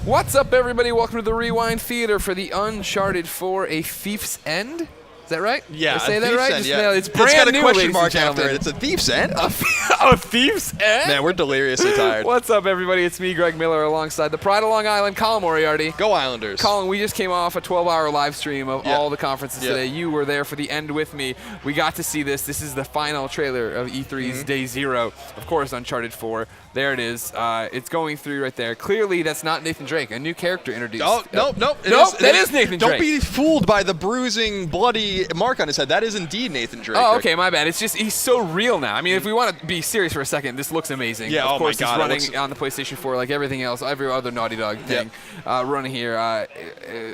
What's up, everybody? Welcome to the Rewind Theater for the Uncharted 4: A Thief's End. Is that right? Yeah, Did I say that right? End, yeah. It's brand got a new, question ladies mark and after gentlemen. it. It's a thief's end. A Thief's End? Man, we're deliriously tired. What's up, everybody? It's me, Greg Miller, alongside the Pride of Long Island, Colin Moriarty. Go Islanders. Colin, we just came off a 12-hour live stream of all the conferences Yeah. today. You were there for the end with me. We got to see this. This is the final trailer of E3's Day Zero. Of course, Uncharted 4. There it is. It's going through right there. Clearly, that's not Nathan Drake. A new character introduced. Oh, nope. That is Nathan Drake. Don't be fooled by the bruising, bloody mark on his head. That is indeed Nathan Drake. Oh, okay, my bad. It's just he's so real now. I mean, if we want to be serious for a second, this looks amazing. Yeah, of course, my God, it's running on the PlayStation 4 like everything else, every other Naughty Dog thing running here.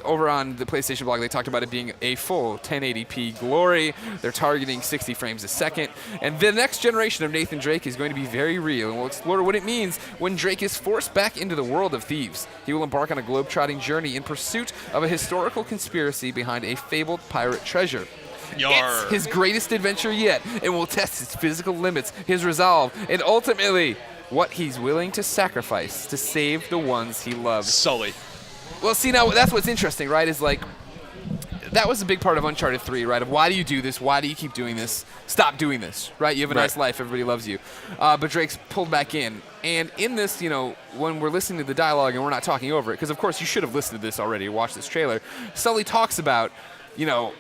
Over on the PlayStation blog, they talked about it being a full 1080p glory. They're targeting 60 frames a second. And the next generation of Nathan Drake is going to be very real, and we'll explore what it means when Drake is forced back into the world of thieves. He will embark on a globe-trotting journey in pursuit of a historical conspiracy behind a fabled pirate treasure. Yarr. It's his greatest adventure yet, and will test his physical limits, his resolve, and ultimately, what he's willing to sacrifice to save the ones he loves. Sully. Well, see, now that's what's interesting, right? Is like, that was a big part of Uncharted 3, right? Of why do you do this? Why do you keep doing this? Stop doing this, right? You have a nice life. Everybody loves you. But Drake's pulled back in. And in this, you know, when we're listening to the dialogue and we're not talking over it, because, of course, you should have listened to this already, watched this trailer, Sully talks about, you know,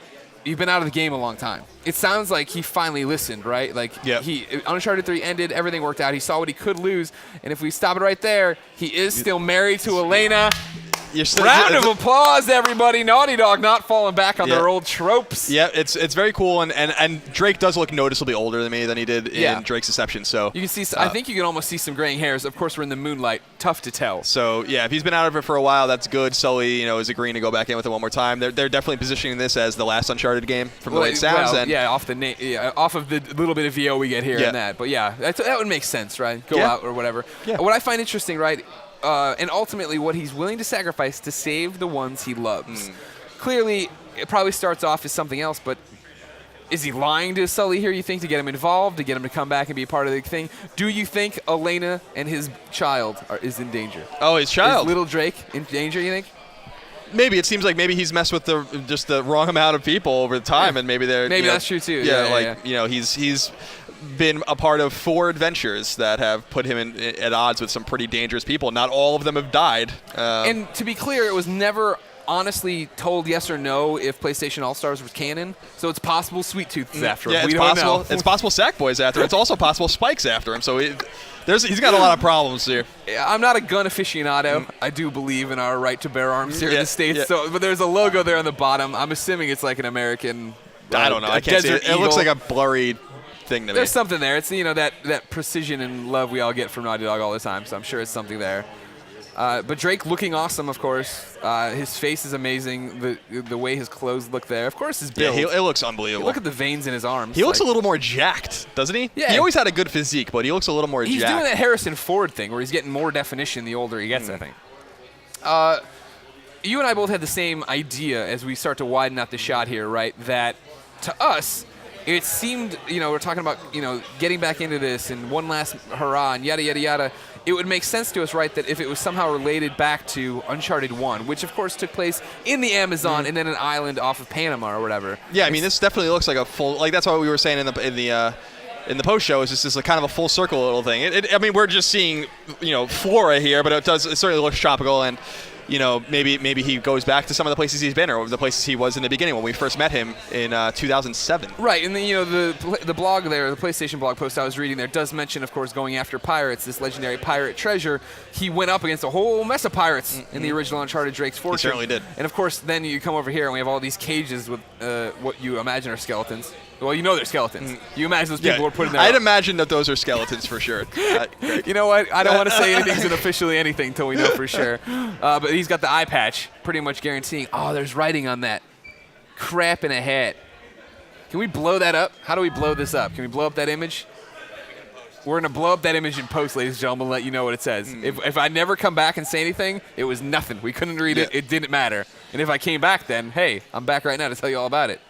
you've been out of the game a long time. It sounds like he finally listened, right? Like, Uncharted 3 ended, everything worked out. He saw what he could lose. And if we stop it right there, he is still married to Elena. Round of applause, everybody. Naughty Dog not falling back on their old tropes. Yeah, it's very cool, and Drake does look noticeably older than he did in Drake's Deception. So you can see, I think you can almost see some graying hairs. Of course, we're in the moonlight. Tough to tell. So yeah, if he's been out of it for a while, that's good. Sully, is agreeing to go back in with it one more time. They're definitely positioning this as the last Uncharted game from the way it sounds. Off of the little bit of VO we get here and that. But yeah, that would make sense, right? Go out or whatever. Yeah. What I find interesting, right? And ultimately what he's willing to sacrifice to save the ones he loves. Clearly, it probably starts off as something else, but is he lying to Sully here, you think, to get him involved, to get him to come back and be a part of the thing? Do you think Elena and his child is in danger? Oh, his child? Is little Drake in danger, you think? Maybe. It seems like maybe he's messed with just the wrong amount of people over time, and maybe they're... Maybe that's true, too. He's been a part of 4 adventures that have put him at odds with some pretty dangerous people. Not all of them have died. And to be clear, it was never honestly told yes or no if PlayStation All-Stars was canon. So it's possible Sweet Tooth is after him. Yeah, we don't know. It's possible Sackboy's after him. It's also possible Spike's after him. So he's got a lot of problems here. I'm not a gun aficionado. I do believe in our right to bear arms here in the States. Yeah. So, but there's a logo there on the bottom. I'm assuming it's like an American... I don't know. I can't see it. It looks like a blurry thing to me. There's something there. It's that precision and love we all get from Naughty Dog all the time, so I'm sure it's something there. But Drake looking awesome, of course. His face is amazing. The way his clothes look there. Of course, his build. Yeah, it looks unbelievable. Look at the veins in his arms. He looks a little more jacked, doesn't he? Yeah. He always had a good physique, but he looks a little more jacked. He's doing that Harrison Ford thing where he's getting more definition the older he gets, I think. You and I both had the same idea as we start to widen out the shot here, right? That to us, it seemed, we're talking about, getting back into this and one last hurrah and yada, yada, yada. It would make sense to us, right, that if it was somehow related back to Uncharted 1, which, of course, took place in the Amazon and then an island off of Panama or whatever. Yeah, I mean, this definitely looks like a full, that's what we were saying in the post show. Is just kind of a full circle little thing. I mean, we're just seeing, flora here, but it certainly looks tropical, and maybe he goes back to some of the places he's been, or the places he was in the beginning when we first met him in 2007. Right, and then the blog there, the PlayStation blog post I was reading there does mention, of course, going after pirates, this legendary pirate treasure. He went up against a whole mess of pirates in the original Uncharted Drake's Fortune. He certainly did. And of course, then you come over here and we have all these cages with what you imagine are skeletons. Well, they're skeletons. You imagine those people were put in there. I'd imagine that those are skeletons for sure. You know what? I don't want to say anything's officially anything until we know for sure. But he's got the eye patch, pretty much guaranteeing, there's writing on that. Crap in a hat. Can we blow that up? How do we blow this up? Can we blow up that image? We're going to blow up that image in post, ladies and gentlemen, and let you know what it says. If I never come back and say anything, it was nothing. We couldn't read it. It didn't matter. And if I came back then, hey, I'm back right now to tell you all about it.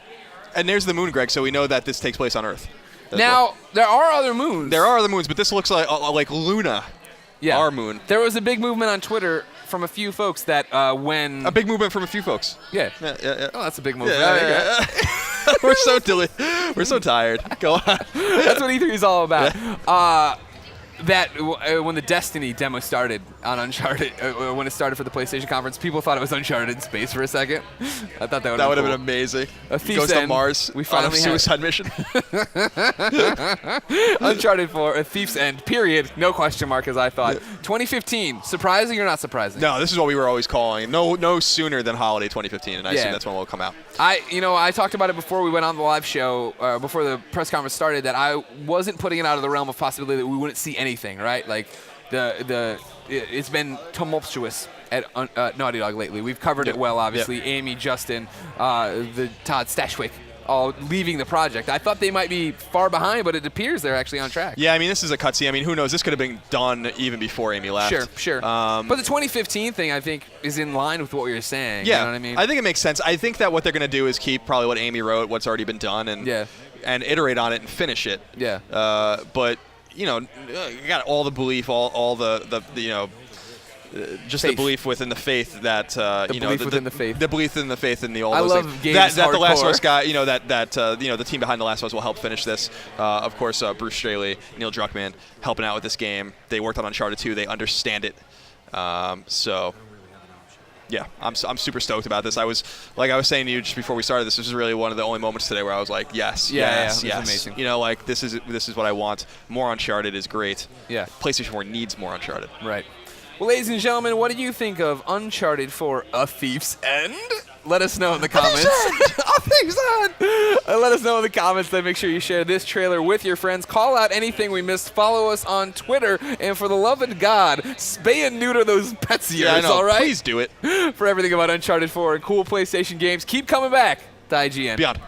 And there's the moon, Greg, so we know that this takes place on Earth. Now, there are other moons. There are other moons, but this looks like Luna, our moon. There was a big movement on Twitter from a few folks that when A big movement from a few folks. yeah. Yeah. Oh, that's a big movement. Yeah. We're so we're so tired. Go on. That's what E3 is all about. When the Destiny demo started on Uncharted, when it started for the PlayStation conference, people thought it was Uncharted in space for a second. I thought that would have been amazing. A Thief's Goes to End. Mars We on a finally suicide mission. Uncharted 4, A Thief's End, period. No question mark, as I thought. 2015, surprising or not surprising? No, this is what we were always calling. No sooner than holiday 2015, and I assume Yeah. that's when we'll come out. I talked about it before we went on the live show, before the press conference started, that I wasn't putting it out of the realm of possibility that we wouldn't see anything, right? Like, it's been tumultuous at Naughty Dog lately. We've covered it well, obviously. Amy, Justin, the Todd Stashwick, all leaving the project. I thought they might be far behind, but it appears they're actually on track. Yeah, I mean, this is a cutscene. I mean, who knows? This could have been done even before Amy left. Sure. But the 2015 thing, I think, is in line with what you're saying. Yeah, You know what I mean? I think it makes sense. I think that what they're going to do is keep probably what Amy wrote, what's already been done, and iterate on it and finish it. Yeah. But you got all the belief, all the just Faith. the belief within the faith that belief within the faith. the belief in the faith in the all I those love things. games That the Last of hardcore. Us guy, the team behind the Last of Us will help finish this. Of course, Bruce Straley, Neil Druckmann helping out with this game. They worked on Uncharted 2. They understand it. So. Yeah, I'm super stoked about this. I was saying to you just before we started this. This is really one of the only moments today where I was like, yes. It's amazing. This is what I want. More Uncharted is great. Yeah. PlayStation 4 needs more Uncharted. Right. Well, ladies and gentlemen, what did you think of Uncharted 4: A Thief's End? Let us know in the comments. A Thief's End! Let us know in the comments. Then make sure you share this trailer with your friends. Call out anything we missed. Follow us on Twitter. And for the love of God, spay and neuter those pets of yours, Yeah, I know. all right? Please do it. For everything about Uncharted 4 and cool PlayStation games, keep coming back to IGN. Beyond.